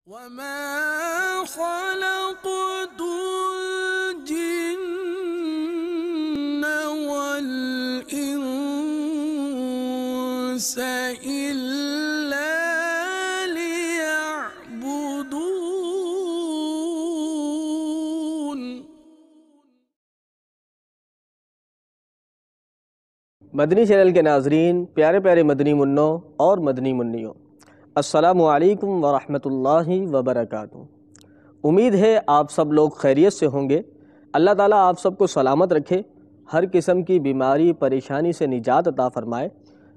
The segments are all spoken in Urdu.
وَمَا خَلَقْتُ الْجِنَّ وَالْإِنسَ إِلَّا لِيَعْبُدُونِ۔ مدنی چینل کے ناظرین، پیارے پیارے مدنی منوں اور مدنی منیوں، السلام علیکم ورحمۃ اللہ وبرکاتہ۔ امید ہے آپ سب لوگ خیریت سے ہوں گے۔ اللہ تعالیٰ آپ سب کو سلامت رکھے، ہر قسم کی بیماری پریشانی سے نجات عطا فرمائے۔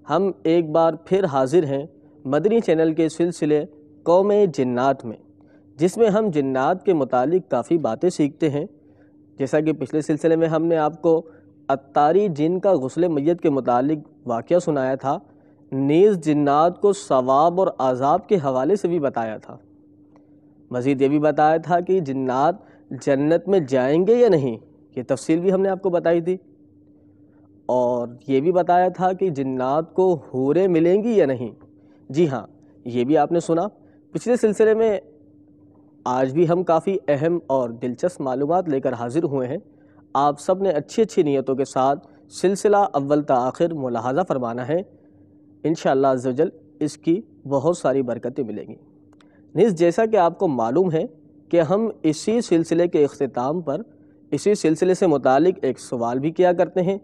ہم ایک بار پھر حاضر ہیں مدنی چینل کے سلسلے قوم جنات میں، جس میں ہم جنات کے متعلق کافی باتیں سیکھتے ہیں۔ جیسا کہ پچھلے سلسلے میں ہم نے آپ کو عطاری جن کا غسل میت کے متعلق واقعہ سنایا تھا، نیز جنات کو ثواب اور عذاب کے حوالے سے بھی بتایا تھا۔ مزید یہ بھی بتایا تھا کہ جنات جنت میں جائیں گے یا نہیں، یہ تفصیل بھی ہم نے آپ کو بتائی تھی۔ اور یہ بھی بتایا تھا کہ جنات کو حوریں ملیں گی یا نہیں، جی ہاں، یہ بھی آپ نے سنا پچھلے سلسلے میں۔ آج بھی ہم کافی اہم اور دلچسپ معلومات لے کر حاضر ہوئے ہیں۔ آپ سب نے اچھی اچھی نیتوں کے ساتھ سلسلہ اول تا آخر ملاحظہ فرمانا ہے، انشاءاللہ عز و جل اس کی بہت ساری برکتیں ملیں گی۔ نیز جیسا کہ آپ کو معلوم ہے کہ ہم اسی سلسلے کے اختتام پر اسی سلسلے سے متعلق ایک سوال بھی کیا کرتے ہیں،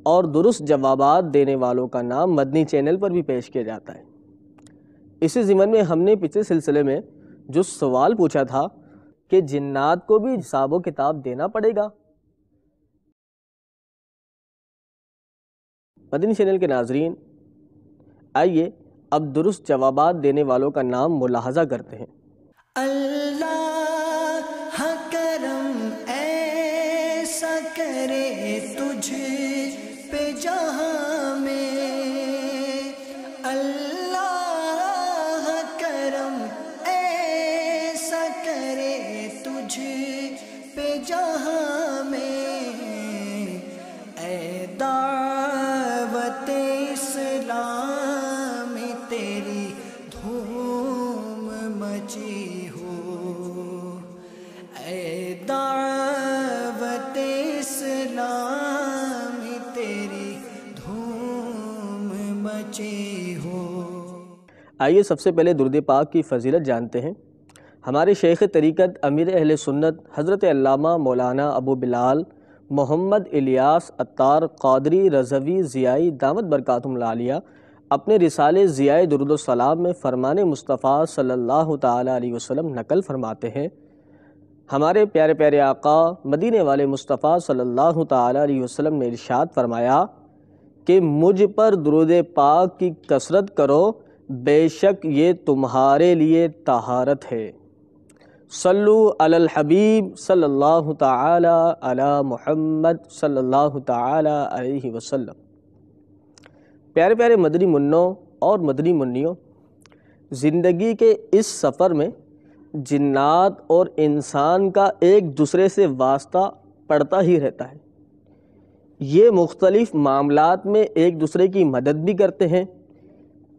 اور درست جوابات دینے والوں کا نام مدنی چینل پر بھی پیش کیا جاتا ہے۔ اسی ضمن میں ہم نے پچھلے سلسلے میں جو سوال پوچھا تھا کہ جنات کو بھی حساب و کتاب دینا پڑے گا، مدنی چینل کے ناظرین آئیے اب درست جوابات دینے والوں کا نام ملاحظہ کرتے ہیں۔ اللہ کرم ایسا کرے تجھ پہ جہاں میں، اللہ کرم ایسا کرے تجھ پہ جہاں میں، اے دعوت اسلام تیری دھوم مچی ہو، اے دعوت اسلام تیری دھوم مچی ہو۔ آئیے سب سے پہلے درود پاک کی فضیلت جانتے ہیں۔ ہمارے شیخ طریقت امیر اہل سنت حضرت علامہ مولانا ابو بلال محمد الیاس عطار قادری رضوی ضیائی دامت برکاتہم العالیہ اپنے رسالے ضیاء درود و سلام میں فرمان مصطفیٰ صلی اللہ تعالیٰ علیہ وسلم نقل فرماتے ہیں، ہمارے پیارے پیارے آقا مدینے والے مصطفیٰ صلی اللہ تعالیٰ علیہ وسلم نے ارشاد فرمایا کہ مجھ پر درود پاک کی کثرت کرو، بے شک یہ تمہارے لیے طہارت ہے۔ صلو علی الحبیب صلی اللہ تعالی علی محمد صلی اللہ تعالی علیہ وسلم۔ پیارے پیارے مدنی منوں اور مدنی منیوں، زندگی کے اس سفر میں جنات اور انسان کا ایک دوسرے سے واسطہ پڑتا ہی رہتا ہے۔ یہ مختلف معاملات میں ایک دوسرے کی مدد بھی کرتے ہیں،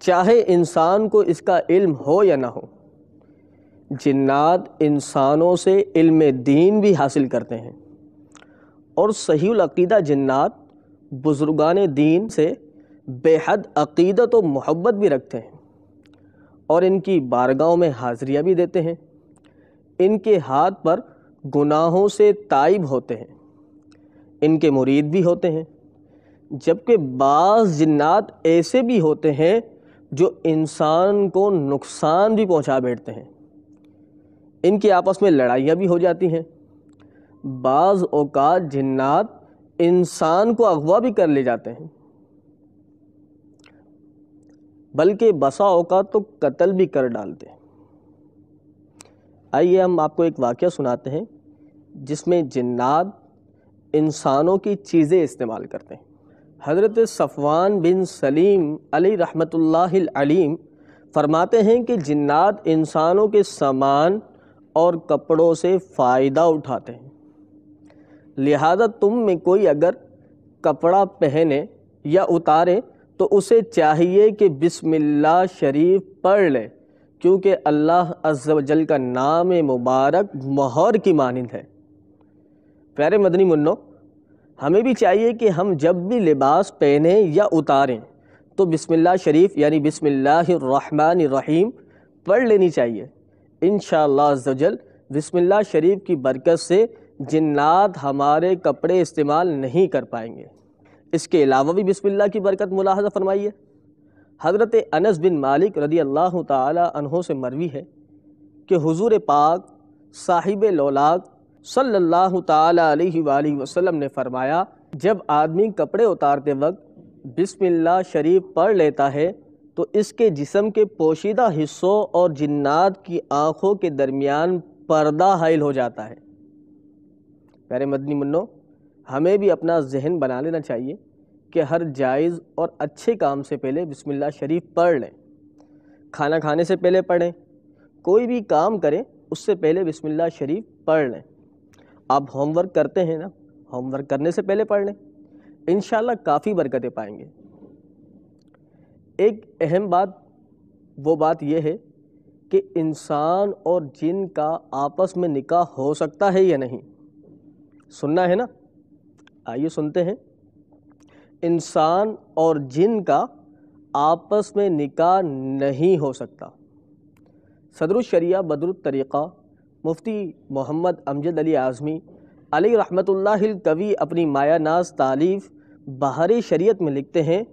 چاہے انسان کو اس کا علم ہو یا نہ ہو۔ جنات انسانوں سے علم دین بھی حاصل کرتے ہیں، اور صحیح العقیدہ جنات بزرگان دین سے بے حد عقیدت و محبت بھی رکھتے ہیں، اور ان کی بارگاہوں میں حاضریاں بھی دیتے ہیں۔ ان کے ہاتھ پر گناہوں سے تائب ہوتے ہیں، ان کے مرید بھی ہوتے ہیں، جبکہ بعض جنات ایسے بھی ہوتے ہیں جو انسان کو نقصان بھی پہنچا بیٹھتے ہیں۔ ان کی آپس میں لڑائیاں بھی ہو جاتی ہیں۔ بعض اوقات جنات انسان کو اغوا بھی کر لے جاتے ہیں، بلکہ بسا اوقات تو قتل بھی کر ڈالتے ہیں۔ آئیے ہم آپ کو ایک واقعہ سناتے ہیں جس میں جنات انسانوں کی چیزیں استعمال کرتے ہیں۔ حضرت صفوان بن سلیم علیہ رحمۃ اللہ العلیم فرماتے ہیں کہ جنات انسانوں کے سامان اور کپڑوں سے فائدہ اٹھاتے ہیں، لہذا تم میں کوئی اگر کپڑا پہنے یا اتارے تو اسے چاہیے کہ بسم اللہ شریف پڑھ لے، کیونکہ اللہ عز و جل کا نام مبارک مہر کی مانند ہے۔ پیارے مدنی منو، ہمیں بھی چاہیے کہ ہم جب بھی لباس پہنیں یا اتاریں تو بسم اللہ شریف یعنی بسم اللہ الرحمن الرحیم پڑھ لینی چاہیے۔ انشاءاللہ عز و جل بسم اللہ شریف کی برکت سے جنات ہمارے کپڑے استعمال نہیں کر پائیں گے۔ اس کے علاوہ بھی بسم اللہ کی برکت ملاحظہ فرمائیے۔ حضرت انس بن مالک رضی اللہ تعالی عنہ سے مروی ہے کہ حضور پاک صاحب لولاک صلی اللہ تعالی علیہ وآلہ وسلم نے فرمایا، جب آدمی کپڑے اتارتے وقت بسم اللہ شریف پڑھ لیتا ہے تو اس کے جسم کے پوشیدہ حصوں اور جنات کی آنکھوں کے درمیان پردہ حائل ہو جاتا ہے۔ پیارے مدنی منو، ہمیں بھی اپنا ذہن بنا لینا چاہیے کہ ہر جائز اور اچھے کام سے پہلے بسم اللہ شریف پڑھ لیں۔ کھانا کھانے سے پہلے پڑھیں، کوئی بھی کام کریں اس سے پہلے بسم اللہ شریف پڑھ لیں۔ آپ ہوم ورک کرتے ہیں نا، ہوم ورک کرنے سے پہلے پڑھ لیں، انشاءاللہ کافی برکتیں پائیں گے۔ ایک اہم بات وہ بات یہ ہے کہ انسان اور جن کا آپس میں نکاح ہو سکتا ہے یا نہیں، سننا ہے نا؟ آئیے سنتے ہیں۔ انسان اور جن کا آپس میں نکاح نہیں ہو سکتا۔ صدر الشریعہ بدر الطریقہ مفتی محمد امجد علی اعظمی علیہ رحمۃ اللہ القوی اپنی مایہ ناز تالیف بہار شریعت میں لکھتے ہیں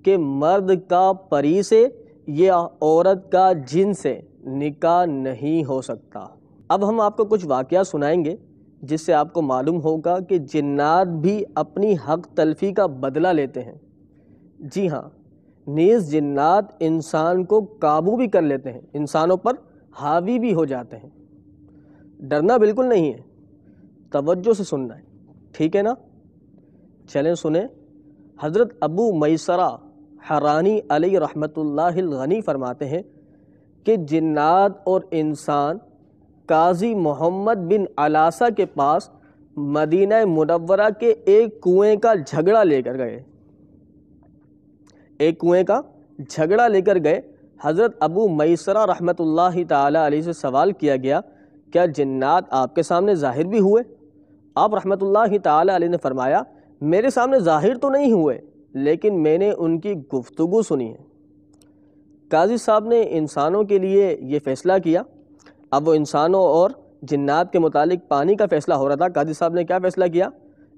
کہ مرد کا پری سے یا عورت کا جن سے نکاح نہیں ہو سکتا۔ اب ہم آپ کو کچھ واقعہ سنائیں گے جس سے آپ کو معلوم ہوگا کہ جنات بھی اپنی حق تلفی کا بدلہ لیتے ہیں۔ جی ہاں، نیز جنات انسان کو قابو بھی کر لیتے ہیں، انسانوں پر حاوی بھی ہو جاتے ہیں۔ ڈرنا بالکل نہیں ہے، توجہ سے سننا ہے، ٹھیک ہے نا؟ چلیں سنیں۔ حضرت ابو میسرہ حرانی علیہ رحمۃ اللہ الغنی فرماتے ہیں کہ جنات اور انسان قاضی محمد بن علاسہ کے پاس مدینہ منورہ کے ایک کنویں کا جھگڑا لے کر گئے۔ ایک کنویں کا جھگڑا لے کر گئے۔ حضرت ابو میسرہ رحمۃ اللہ تعالی علیہ سے سوال کیا گیا، کیا جنات آپ کے سامنے ظاہر بھی ہوئے؟ آپ رحمۃ اللہ تعالی علیہ نے فرمایا، میرے سامنے ظاہر تو نہیں ہوئے لیکن میں نے ان کی گفتگو سنی ہے۔ قاضی صاحب نے انسانوں کے لیے یہ فیصلہ کیا۔ اب وہ انسانوں اور جنات کے متعلق پانی کا فیصلہ ہو رہا تھا۔ قاضی صاحب نے کیا فیصلہ کیا؟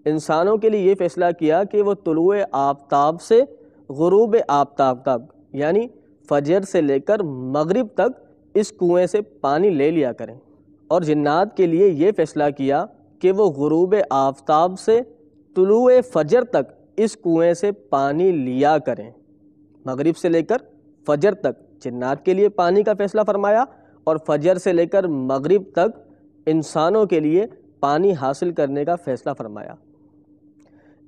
انسانوں کے لیے یہ فیصلہ کیا کہ وہ طلوع آفتاب سے غروب آفتاب تک یعنی فجر سے لے کر مغرب تک اس کنویں سے پانی لے لیا کریں، اور جنات کے لیے یہ فیصلہ کیا کہ وہ غروب آفتاب سے طلوع فجر تک اس کنویں سے پانی لیا کریں۔ مغرب سے لے کر فجر تک جنات کے لیے پانی کا فیصلہ فرمایا، اور فجر سے لے کر مغرب تک انسانوں کے لیے پانی حاصل کرنے کا فیصلہ فرمایا۔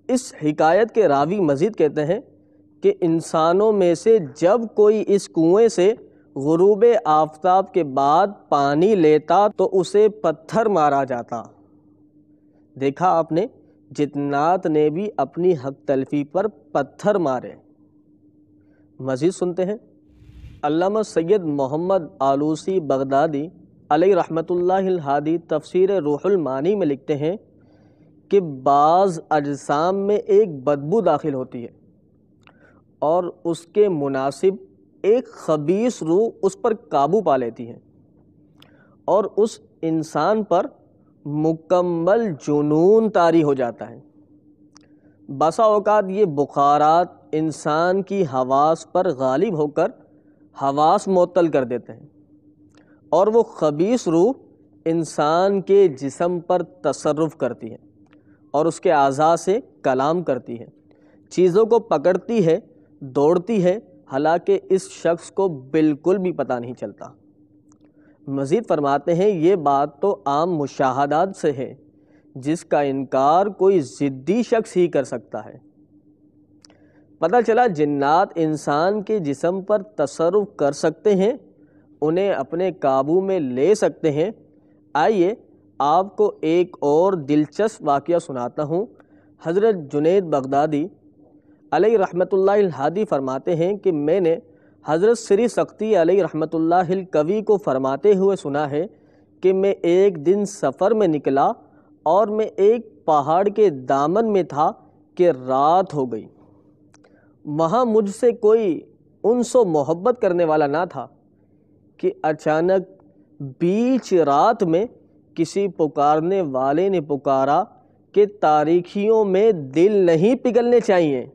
اس حکایت کے راوی مزید کہتے ہیں کہ انسانوں میں سے جب کوئی اس کنویں سے غروب آفتاب کے بعد پانی لیتا تو اسے پتھر مارا جاتا۔ دیکھا آپ نے، جنات نے بھی اپنی حق تلفی پر پتھر مارے۔ مزید سنتے ہیں۔ علامہ سید محمد آلوسی بغدادی علیہ رحمۃ اللہ الہادی تفسیر روح المعانی میں لکھتے ہیں کہ بعض اجسام میں ایک بدبو داخل ہوتی ہے اور اس کے مناسب ایک خبیث روح اس پر قابو پا لیتی ہے اور اس انسان پر مکمل جنون طاری ہو جاتا ہے۔ بسا اوقات یہ بخارات انسان کی حواس پر غالب ہو کر حواس معطل کر دیتے ہیں، اور وہ خبیث روح انسان کے جسم پر تصرف کرتی ہے اور اس کے اعضاء سے کلام کرتی ہے، چیزوں کو پکڑتی ہے، دوڑتی ہے، حالانکہ اس شخص کو بالکل بھی پتہ نہیں چلتا۔ مزید فرماتے ہیں، یہ بات تو عام مشاہدات سے ہے جس کا انکار کوئی ضدی شخص ہی کر سکتا ہے۔ پتہ چلا جنات انسان کے جسم پر تصرف کر سکتے ہیں، انہیں اپنے قابو میں لے سکتے ہیں۔ آئیے آپ کو ایک اور دلچسپ واقعہ سناتا ہوں۔ حضرت جنید بغدادی علیہ رحمۃ اللہ الہادی فرماتے ہیں کہ میں نے حضرت سری سختی علیہ رحمۃ اللہ القوی کو فرماتے ہوئے سنا ہے کہ میں ایک دن سفر میں نکلا اور میں ایک پہاڑ کے دامن میں تھا کہ رات ہو گئی۔ وہاں مجھ سے کوئی انس و محبت کرنے والا نہ تھا کہ اچانک بیچ رات میں کسی پکارنے والے نے پکارا کہ تاریکیوں میں دل نہیں پگھلنے چاہیے،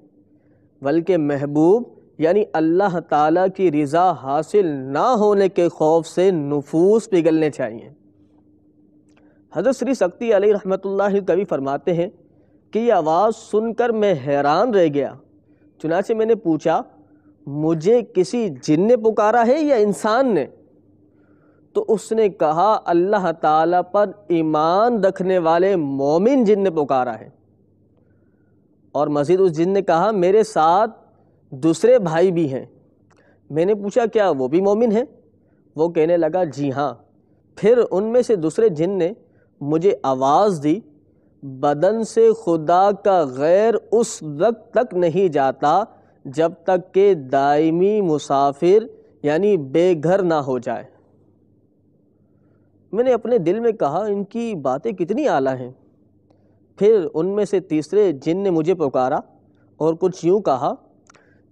بلکہ محبوب یعنی اللہ تعالیٰ کی رضا حاصل نہ ہونے کے خوف سے نفوس پگھلنے چاہیے۔ حضرت سری سختی علیہ رحمۃ اللہ القوی فرماتے ہیں کہ یہ آواز سن کر میں حیران رہ گیا، چنانچہ میں نے پوچھا مجھے کسی جن نے پکارا ہے یا انسان نے؟ تو اس نے کہا اللہ تعالیٰ پر ایمان رکھنے والے مومن جن نے پکارا ہے۔ اور مزید اس جن نے کہا میرے ساتھ دوسرے بھائی بھی ہیں۔ میں نے پوچھا کیا وہ بھی مومن ہیں؟ وہ کہنے لگا جی ہاں۔ پھر ان میں سے دوسرے جن نے مجھے آواز دی بدن سے خدا کا غیر اس وقت تک نہیں جاتا جب تک کہ دائمی مسافر یعنی بے گھر نہ ہو جائے۔ میں نے اپنے دل میں کہا ان کی باتیں کتنی اعلیٰ ہیں۔ پھر ان میں سے تیسرے جن نے مجھے پکارا اور کچھ یوں کہا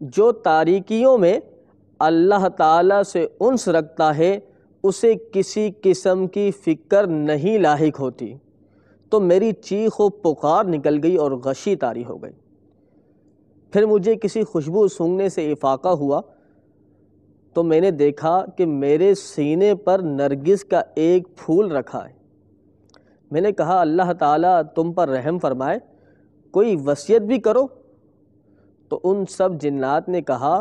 جو تاریکیوں میں اللہ تعالیٰ سے انس رکھتا ہے اسے کسی قسم کی فکر نہیں لاحق ہوتی۔ تو میری چیخ و پکار نکل گئی اور غشی طاری ہو گئی۔ پھر مجھے کسی خوشبو سونگھنے سے افاقہ ہوا تو میں نے دیکھا کہ میرے سینے پر نرگس کا ایک پھول رکھا ہے۔ میں نے کہا اللہ تعالیٰ تم پر رحم فرمائے، کوئی وصیت بھی کرو۔ تو ان سب جنات نے کہا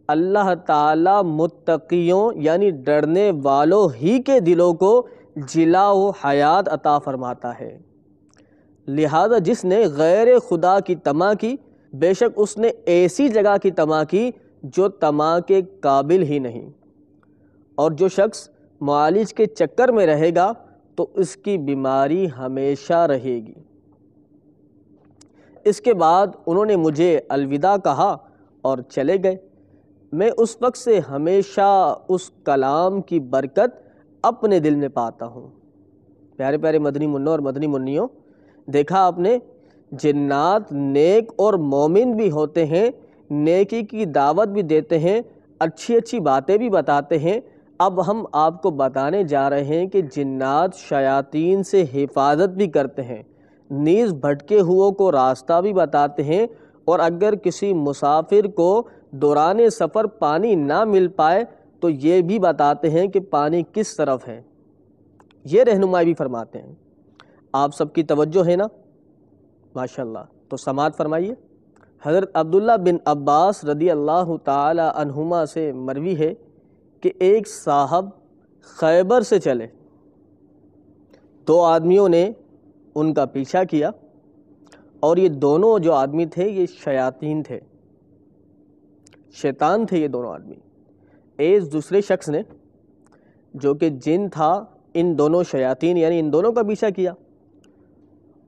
اللہ تعالیٰ متقیوں یعنی ڈرنے والوں ہی کے دلوں کو جلا و حیات عطا فرماتا ہے، لہذا جس نے غیر خدا کی طمع کی بے شک اس نے ایسی جگہ کی طمع کی جو طمع کے قابل ہی نہیں، اور جو شخص معالج کے چکر میں رہے گا تو اس کی بیماری ہمیشہ رہے گی۔ اس کے بعد انہوں نے مجھے الوداع کہا اور چلے گئے۔ میں اس وقت سے ہمیشہ اس کلام کی برکت اپنے دل میں پاتا ہوں۔ پیارے پیارے مدنی منوں اور مدنی منیوں، دیکھا آپ نے جنات نیک اور مومن بھی ہوتے ہیں، نیکی کی دعوت بھی دیتے ہیں، اچھی اچھی باتیں بھی بتاتے ہیں۔ اب ہم آپ کو بتانے جا رہے ہیں کہ جنات شیاطین سے حفاظت بھی کرتے ہیں، نیز بھٹکے ہوئوں کو راستہ بھی بتاتے ہیں، اور اگر کسی مسافر کو دوران سفر پانی نہ مل پائے تو یہ بھی بتاتے ہیں کہ پانی کس طرف ہے، یہ رہنمائی بھی فرماتے ہیں۔ آپ سب کی توجہ ہے نا؟ ماشاءاللہ، تو سماعت فرمائیے۔ حضرت عبداللہ بن عباس رضی اللہ تعالی عنہما سے مروی ہے کہ ایک صاحب خیبر سے چلے، دو آدمیوں نے ان کا پیچھا کیا، اور یہ دونوں جو آدمی تھے یہ شیاطین تھے، شیطان تھے یہ دونوں آدمی۔ ایک دوسرے شخص نے جو کہ جن تھا ان دونوں شیاطین یعنی ان دونوں کا پیچھا کیا،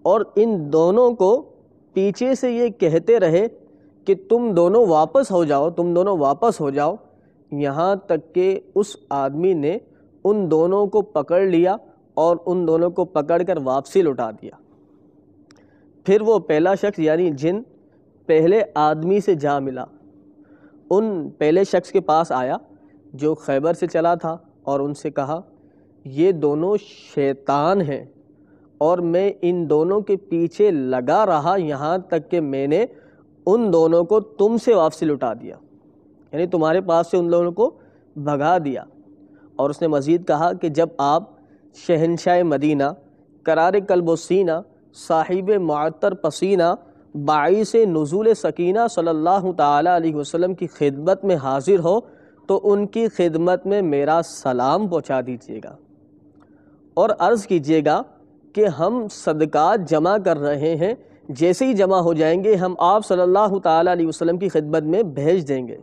اور ان دونوں کو پیچھے سے یہ کہتے رہے کہ تم دونوں واپس ہو جاؤ، تم دونوں واپس ہو جاؤ، یہاں تک کہ اس آدمی نے ان دونوں کو پکڑ لیا اور ان دونوں کو پکڑ کر واپسی لوٹا دیا۔ پھر وہ پہلا شخص یعنی جن پہلے آدمی سے جا ملا، ان پہلے شخص کے پاس آیا جو خیبر سے چلا تھا، اور ان سے کہا یہ دونوں شیطان ہیں اور میں ان دونوں کے پیچھے لگا رہا یہاں تک کہ میں نے ان دونوں کو تم سے واپسی لٹا دیا، یعنی تمہارے پاس سے ان دونوں کو بھگا دیا۔ اور اس نے مزید کہا کہ جب آپ شہنشاہ مدینہ قرار قلب و سینہ صاحب معطر پسینہ باعث نزول سکینہ صلی اللہ تعالی علیہ وسلم کی خدمت میں حاضر ہو تو ان کی خدمت میں میرا سلام پہنچا دیجیے گا، اور عرض کیجیے گا کہ ہم صدقات جمع کر رہے ہیں، جیسے ہی جمع ہو جائیں گے ہم آپ صلی اللہ تعالی علیہ وسلم کی خدمت میں بھیج دیں گے۔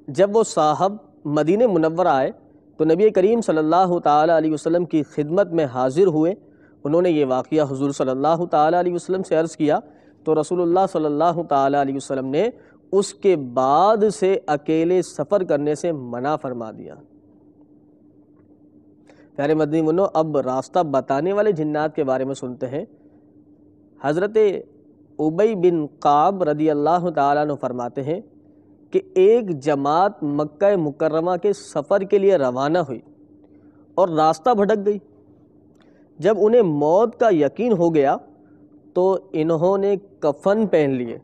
جب وہ صاحب مدینہ منورہ آئے تو نبی کریم صلی اللہ تعالی علیہ وسلم کی خدمت میں حاضر ہوئے۔ انہوں نے یہ واقعہ حضور صلی اللہ تعالی علیہ وسلم سے عرض کیا تو رسول اللہ صلی اللہ تعالی علیہ وسلم نے اس کے بعد سے اکیلے سفر کرنے سے منع فرما دیا۔ پیارے مدنی منو، اب راستہ بتانے والے جنات کے بارے میں سنتے ہیں۔ حضرت ابی بن کعب رضی اللہ تعالیٰ عنہ فرماتے ہیں کہ ایک جماعت مکہ مکرمہ کے سفر کے لیے روانہ ہوئی اور راستہ بھٹک گئی۔ جب انہیں موت کا یقین ہو گیا تو انہوں نے کفن پہن لیے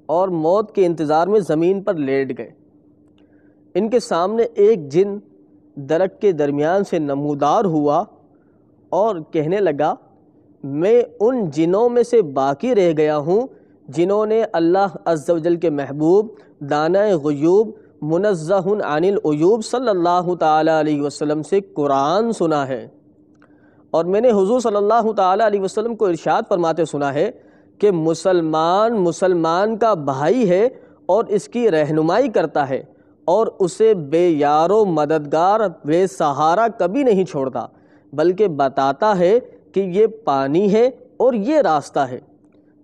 اور موت کے انتظار میں زمین پر لیٹ گئے۔ ان کے سامنے ایک جن درخت کے درمیان سے نمودار ہوا اور کہنے لگا، میں ان جنوں میں سے باقی رہ گیا ہوں جنہوں نے اللہ عز و جل کے محبوب دانہ غیوب منزہ عن العیوب صلی اللہ تعالیٰ علیہ وسلم سے قرآن سنا ہے، اور میں نے حضور صلی اللہ تعالیٰ علیہ وسلم کو ارشاد فرماتے سنا ہے کہ مسلمان کا بھائی ہے اور اس کی رہنمائی کرتا ہے اور اسے بے یار و مددگار بے سہارا کبھی نہیں چھوڑتا، بلکہ بتاتا ہے کہ یہ پانی ہے اور یہ راستہ ہے۔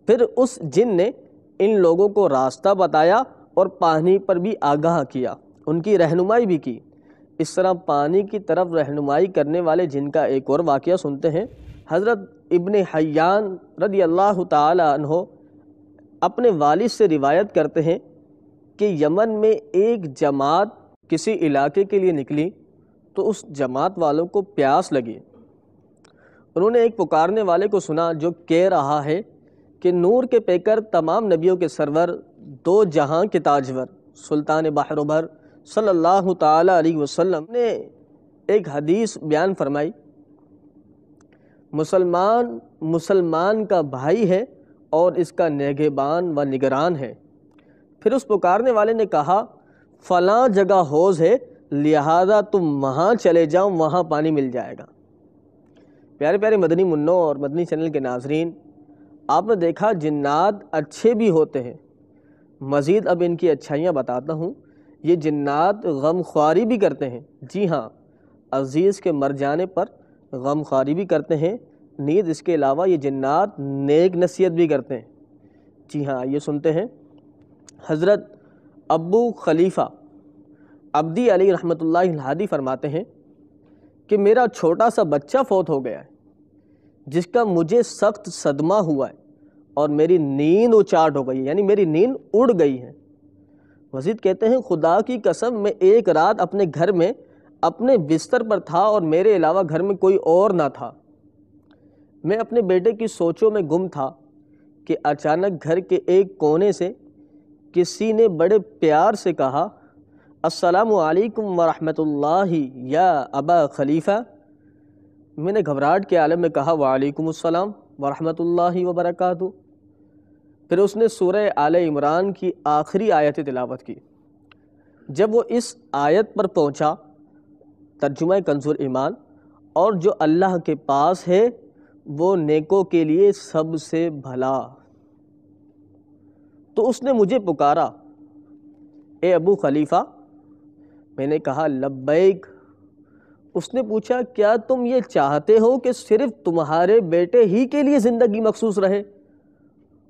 پھر اس جن نے ان لوگوں کو راستہ بتایا اور پانی پر بھی آگاہ کیا، ان کی رہنمائی بھی کی۔ اس طرح پانی کی طرف رہنمائی کرنے والے جن کا ایک اور واقعہ سنتے ہیں۔ حضرت ابن حیان رضی اللہ تعالی عنہ اپنے والد سے روایت کرتے ہیں کہ یمن میں ایک جماعت کسی علاقے کے لیے نکلی تو اس جماعت والوں کو پیاس لگی۔ انہوں نے ایک پکارنے والے کو سنا جو کہہ رہا ہے کہ نور کے پیکر تمام نبیوں کے سرور دو جہاں کے تاجور سلطان بحر و بھر صلی اللہ تعالی علیہ وسلم نے ایک حدیث بیان فرمائی، مسلمان کا بھائی ہے اور اس کا نگہبان و نگران ہے۔ پھر اس پکارنے والے نے کہا، فلاں جگہ حوض ہے، لہذا تم وہاں چلے جاؤ، وہاں پانی مل جائے گا۔ پیارے پیارے مدنی منوں اور مدنی چینل کے ناظرین، آپ نے دیکھا جنات اچھے بھی ہوتے ہیں۔ مزید اب ان کی اچھائیاں بتاتا ہوں۔ یہ جنات غم خواری بھی کرتے ہیں، جی ہاں، عزیز کے مر جانے پر غم خواری بھی کرتے ہیں۔ نیز اس کے علاوہ یہ جنات نیک نصیحت بھی کرتے ہیں، جی ہاں، یہ سنتے ہیں۔ حضرت ابو خلیفہ عبدی علی رحمۃ اللہ الہادی فرماتے ہیں کہ میرا چھوٹا سا بچہ فوت ہو گیا ہے جس کا مجھے سخت صدمہ ہوا ہے اور میری نیند اچاٹ ہو گئی ہے، یعنی میری نیند اڑ گئی ہے۔ مزید کہتے ہیں، خدا کی قسم میں ایک رات اپنے گھر میں اپنے بستر پر تھا اور میرے علاوہ گھر میں کوئی اور نہ تھا۔ میں اپنے بیٹے کی سوچوں میں گم تھا کہ اچانک گھر کے ایک کونے سے کسی نے بڑے پیار سے کہا، السلام علیکم ورحمۃ اللہ یا ابا خلیفہ۔ میں نے گھبراہٹ کے عالم میں کہا، وعلیکم السلام ورحمۃ اللہ وبرکاتہ۔ پھر اس نے سورہ آل عمران کی آخری آیت تلاوت کی۔ جب وہ اس آیت پر پہنچا، ترجمہ کنز الایمان، اور جو اللہ کے پاس ہے وہ نیکوں کے لیے سب سے بھلا، تو اس نے مجھے پکارا، اے ابو خلیفہ۔ میں نے کہا، لبیک۔ اس نے پوچھا، کیا تم یہ چاہتے ہو کہ صرف تمہارے بیٹے ہی کے لیے زندگی مخصوص رہے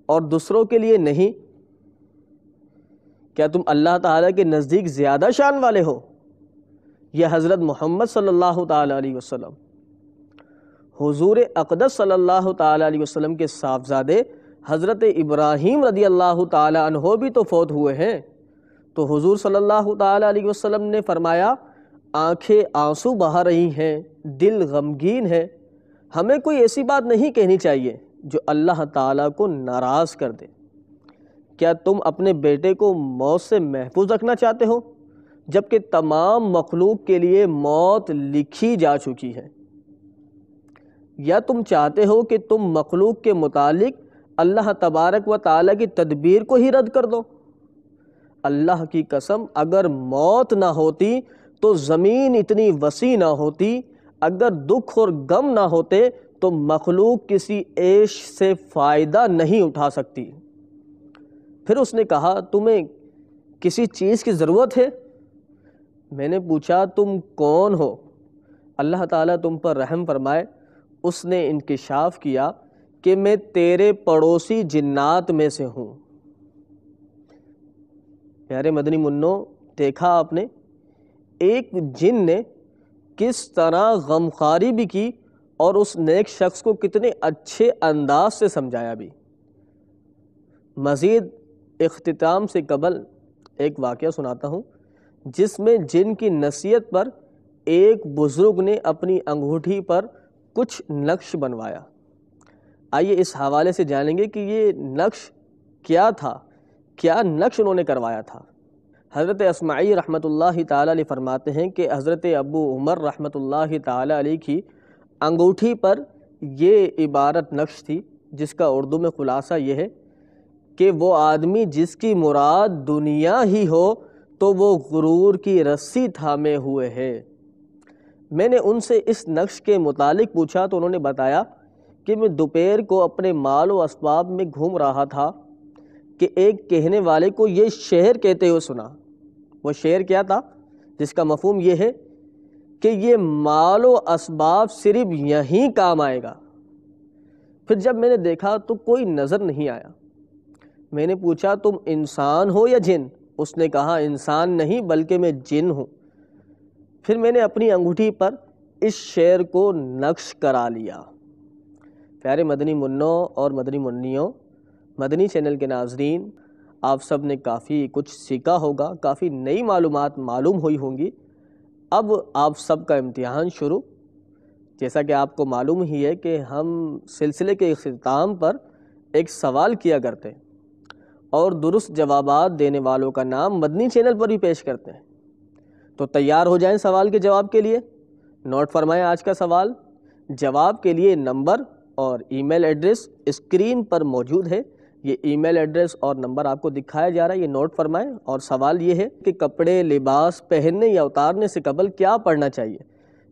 اور دوسروں کے لیے نہیں؟ کیا تم اللہ تعالیٰ کے نزدیک زیادہ شان والے ہو؟ یہ حضرت محمد صلی اللہ تعالیٰ علیہ وسلم، حضور اقدس صلی اللہ تعالیٰ علیہ وسلم کے صاحبزادے حضرت ابراہیم رضی اللہ تعالیٰ عنہ بھی تو فوت ہوئے ہیں۔ تو حضور صلی اللہ تعالیٰ علیہ وسلم نے فرمایا، آنکھیں آنسو بہا رہی ہیں، دل غمگین ہے، ہمیں کوئی ایسی بات نہیں کہنی چاہیے جو اللہ تعالیٰ کو ناراض کر دے۔ کیا تم اپنے بیٹے کو موت سے محفوظ رکھنا چاہتے ہو جبکہ تمام مخلوق کے لیے موت لکھی جا چکی ہے؟ یا تم چاہتے ہو کہ تم مخلوق کے متعلق اللہ تبارک و تعالیٰ کی تدبیر کو ہی رد کر دو؟ اللہ کی قسم، اگر موت نہ ہوتی تو زمین اتنی وسیع نہ ہوتی، اگر دکھ اور غم نہ ہوتے تو مخلوق کسی عیش سے فائدہ نہیں اٹھا سکتی۔ پھر اس نے کہا، تمہیں کسی چیز کی ضرورت ہے؟ میں نے پوچھا، تم کون ہو؟ اللہ تعالیٰ تم پر رحم فرمائے۔ اس نے انکشاف کیا کہ میں تیرے پڑوسی جنات میں سے ہوں۔ پیارے مدنی منو، دیکھا آپ نے ایک جن نے کس طرح غمخواری بھی کی اور اس نیک شخص کو کتنے اچھے انداز سے سمجھایا بھی۔ مزید اختتام سے قبل ایک واقعہ سناتا ہوں جس میں جن کی نصیحت پر ایک بزرگ نے اپنی انگوٹھی پر کچھ نقش بنوایا۔ آئیے اس حوالے سے جانیں گے کہ یہ نقش کیا تھا، کیا نقش انہوں نے کروایا تھا۔ حضرت اسمعی رحمۃ اللہ تعالی علیہ فرماتے ہیں کہ حضرت ابو عمر رحمۃ اللہ تعالی علیہ کی انگوٹھی پر یہ عبارت نقش تھی، جس کا اردو میں خلاصہ یہ ہے کہ وہ آدمی جس کی مراد دنیا ہی ہو تو وہ غرور کی رسی تھامے ہوئے ہے۔ میں نے ان سے اس نقش کے متعلق پوچھا تو انہوں نے بتایا کہ میں دوپہر کو اپنے مال و اسباب میں گھوم رہا تھا کہ ایک کہنے والے کو یہ شعر کہتے ہوئے سنا۔ وہ شعر کیا تھا؟ جس کا مفہوم یہ ہے کہ یہ مال و اسباب صرف یہیں کام آئے گا۔ پھر جب میں نے دیکھا تو کوئی نظر نہیں آیا۔ میں نے پوچھا تم انسان ہو یا جن؟ اس نے کہا انسان نہیں بلکہ میں جن ہوں۔ پھر میں نے اپنی انگوٹھی پر اس شعر کو نقش کرا لیا۔ پیارے مدنی منوں اور مدنی منیوں، مدنی چینل کے ناظرین، آپ سب نے کافی کچھ سیکھا ہوگا، کافی نئی معلومات معلوم ہوئی ہوں گی۔ اب آپ سب کا امتحان شروع۔ جیسا کہ آپ کو معلوم ہی ہے کہ ہم سلسلے کے اختتام پر ایک سوال کیا کرتے ہیں اور درست جوابات دینے والوں کا نام مدنی چینل پر بھی پیش کرتے ہیں۔ تو تیار ہو جائیں سوال کے جواب کے لیے۔ نوٹ فرمائیں آج کا سوال۔ جواب کے لیے نمبر اور ای میل ایڈریس اسکرین پر موجود ہے۔ یہ ای میل ایڈریس اور نمبر آپ کو دکھایا جا رہا ہے، یہ نوٹ فرمائیں۔ اور سوال یہ ہے کہ کپڑے لباس پہننے یا اتارنے سے قبل کیا پڑھنا چاہیے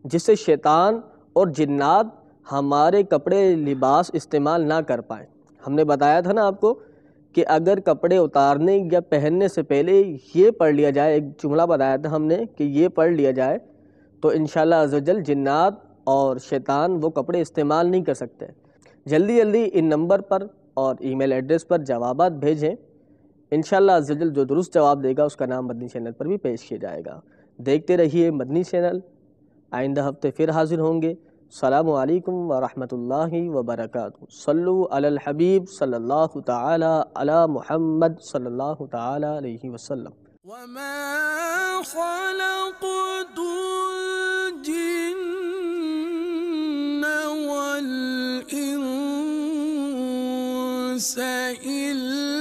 جس سے شیطان اور جنات ہمارے کپڑے لباس استعمال نہ کر پائیں؟ ہم نے بتایا تھا نا آپ کو کہ اگر کپڑے اتارنے یا پہننے سے پہلے یہ پڑھ لیا جائے، ایک جملہ بتایا تھا ہم نے کہ یہ پڑھ لیا جائے تو انشاءاللہ عزوجل جنات اور شیطان وہ کپڑے استعمال نہیں کر سکتے۔ جلدی جلدی ان نمبر پر اور ای میل ایڈریس پر جوابات بھیجیں۔ انشاءاللہ عزوجل جو درست جواب دے گا اس کا نام مدنی چینل پر بھی پیش کیا جائے گا۔ دیکھتے رہیے مدنی چینل۔ آئندہ ہفتے پھر حاضر ہوں گے۔ السلام علیکم ورحمۃ اللہ وبرکاتہ۔ صلو علی الحبیب صلی اللہ تعالی علی محمد صلی اللہ تعالی علیہ وسلم۔ وما خلقت الجن والإنس إلا